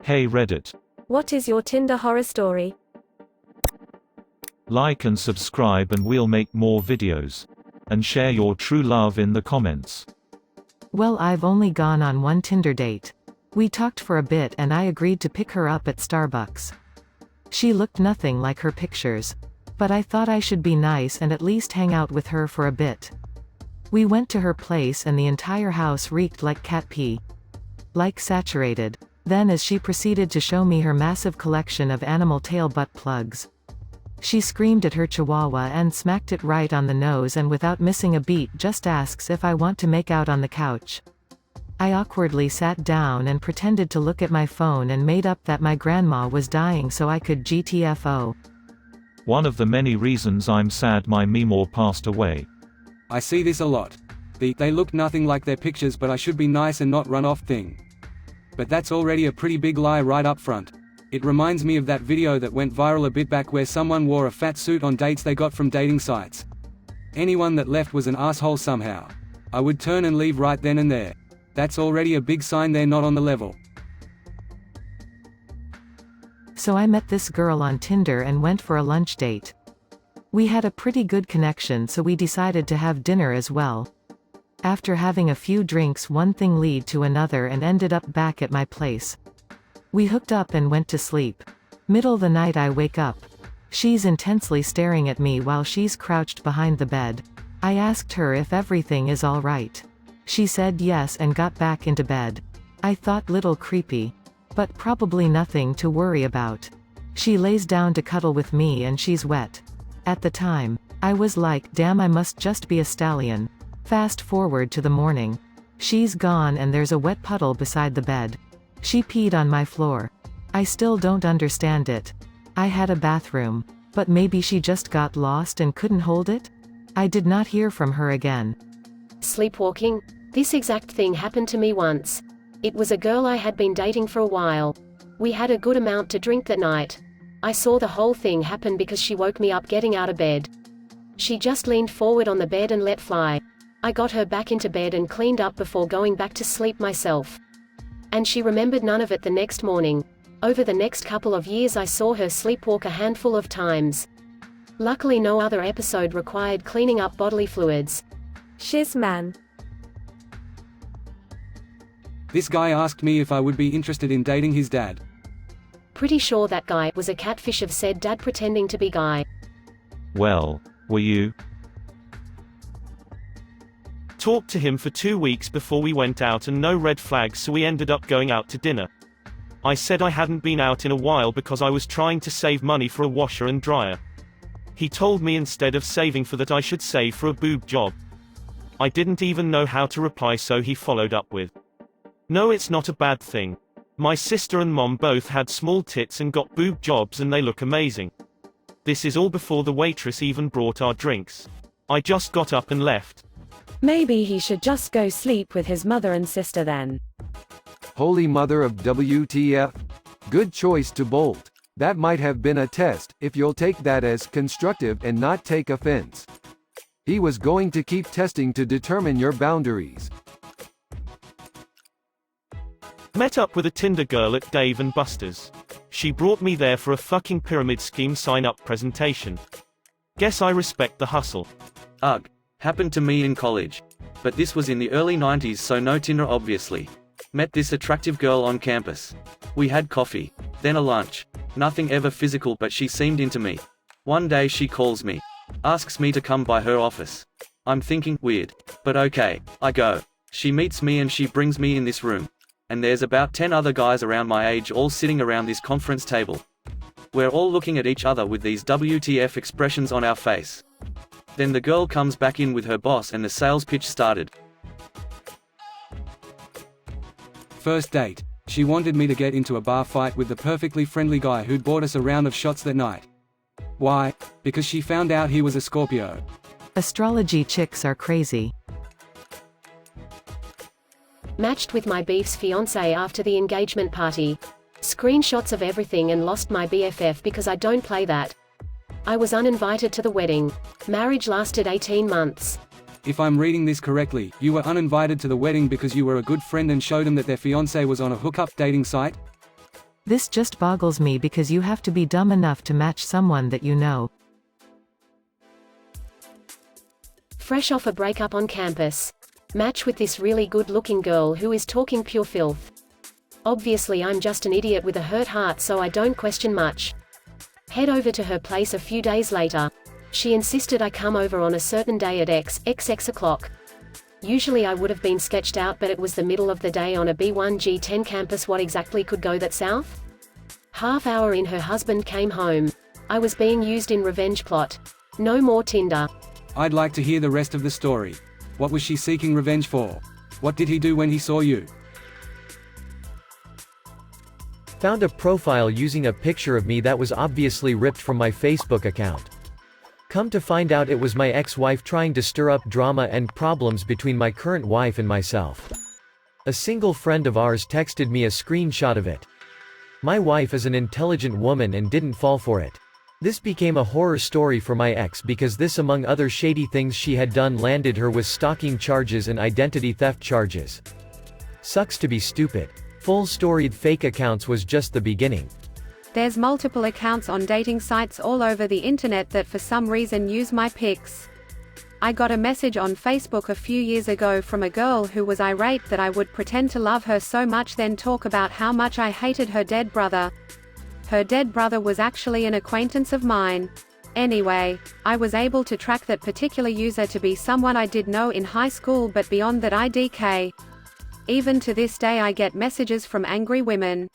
Hey Reddit. What is your Tinder horror story? Like and subscribe and we'll make more videos. And share your true love in the comments. Well, I've only gone on one Tinder date. We talked for a bit and I agreed to pick her up at Starbucks. She looked nothing like her pictures. But I thought I should be nice and at least hang out with her for a bit. We went to her place and the entire house reeked like cat pee. Like saturated. Then as she proceeded to show me her massive collection of animal tail butt plugs. She screamed at her chihuahua and smacked it right on the nose and without missing a beat just asks if I want to make out on the couch. I awkwardly sat down and pretended to look at my phone and made up that my grandma was dying so I could GTFO. One of the many reasons I'm sad my Meemaw passed away. I see this a lot. They look nothing like their pictures but I should be nice and not run off thing. But that's already a pretty big lie right up front. It reminds me of that video that went viral a bit back where someone wore a fat suit on dates they got from dating sites. Anyone that left was an asshole somehow. I would turn and leave right then and there. That's already a big sign they're not on the level. So I met this girl on Tinder and went for a lunch date. We had a pretty good connection so we decided to have dinner as well. After having a few drinks one thing led to another and ended up back at my place. We hooked up and went to sleep. Middle the night I wake up. She's intensely staring at me while she's crouched behind the bed. I asked her if everything is alright. She said yes and got back into bed. I thought little creepy. But probably nothing to worry about. She lays down to cuddle with me and she's wet. At the time, I was like, damn, I must just be a stallion. Fast forward to the morning. She's gone and there's a wet puddle beside the bed. She peed on my floor. I still don't understand it. I had a bathroom. But maybe she just got lost and couldn't hold it? I did not hear from her again. Sleepwalking? This exact thing happened to me once. It was a girl I had been dating for a while. We had a good amount to drink that night. I saw the whole thing happen because she woke me up getting out of bed. She just leaned forward on the bed and let fly. I got her back into bed and cleaned up before going back to sleep myself. And she remembered none of it the next morning. Over the next couple of years I saw her sleepwalk a handful of times. Luckily no other episode required cleaning up bodily fluids. Shiz man. This guy asked me if I would be interested in dating his dad. Pretty sure that guy was a catfish of said dad pretending to be guy. Well, were you? Talked to him for 2 weeks before we went out and no red flags, so we ended up going out to dinner. I said I hadn't been out in a while because I was trying to save money for a washer and dryer. He told me instead of saving for that I should save for a boob job. I didn't even know how to reply, so he followed up with, "No, it's not a bad thing. My sister and mom both had small tits and got boob jobs and they look amazing." This is all before the waitress even brought our drinks. I just got up and left. Maybe he should just go sleep with his mother and sister then. Holy mother of WTF. Good choice to bolt. That might have been a test, if you'll take that as constructive and not take offense. He was going to keep testing to determine your boundaries. Met up with a Tinder girl at Dave & Buster's. She brought me there for a fucking pyramid scheme sign-up presentation. Guess I respect the hustle. Ugh. Happened to me in college. But this was in the early 90s, so no Tinder obviously. Met this attractive girl on campus. We had coffee. Then a lunch. Nothing ever physical, but she seemed into me. One day she calls me. Asks me to come by her office. I'm thinking, weird. But okay, I go. She meets me and she brings me in this room. And there's about 10 other guys around my age all sitting around this conference table. We're all looking at each other with these WTF expressions on our face. Then the girl comes back in with her boss and the sales pitch started. First date. She wanted me to get into a bar fight with the perfectly friendly guy who'd bought us a round of shots that night. Why? Because she found out he was a Scorpio. Astrology chicks are crazy. Matched with my beef's fiancé after the engagement party. Screenshots of everything and lost my BFF because I don't play that. I was uninvited to the wedding. Marriage lasted 18 months. If I'm reading this correctly, you were uninvited to the wedding because you were a good friend and showed them that their fiancé was on a hookup dating site? This just boggles me because you have to be dumb enough to match someone that you know. Fresh off a breakup on campus. Match with this really good-looking girl who is talking pure filth. Obviously I'm just an idiot with a hurt heart, so I don't question much. Head over to her place a few days later. She insisted I come over on a certain day at XX o'clock. Usually I would have been sketched out, but it was the middle of the day on a B1G10 campus. What exactly could go that south? Half hour in, her husband came home. I was being used in revenge plot. No more Tinder. I'd like to hear the rest of the story. What was she seeking revenge for? What did he do when he saw you? Found a profile using a picture of me that was obviously ripped from my Facebook account. Come to find out it was my ex-wife trying to stir up drama and problems between my current wife and myself. A single friend of ours texted me a screenshot of it. My wife is an intelligent woman and didn't fall for it. This became a horror story for my ex because this, among other shady things she had done, landed her with stalking charges and identity theft charges. Sucks to be stupid. Full storied fake accounts was just the beginning. There's multiple accounts on dating sites all over the internet that for some reason use my pics. I got a message on Facebook a few years ago from a girl who was irate that I would pretend to love her so much, then talk about how much I hated her dead brother. Her dead brother was actually an acquaintance of mine. Anyway, I was able to track that particular user to be someone I did know in high school, but beyond that IDK. Even to this day I get messages from angry women.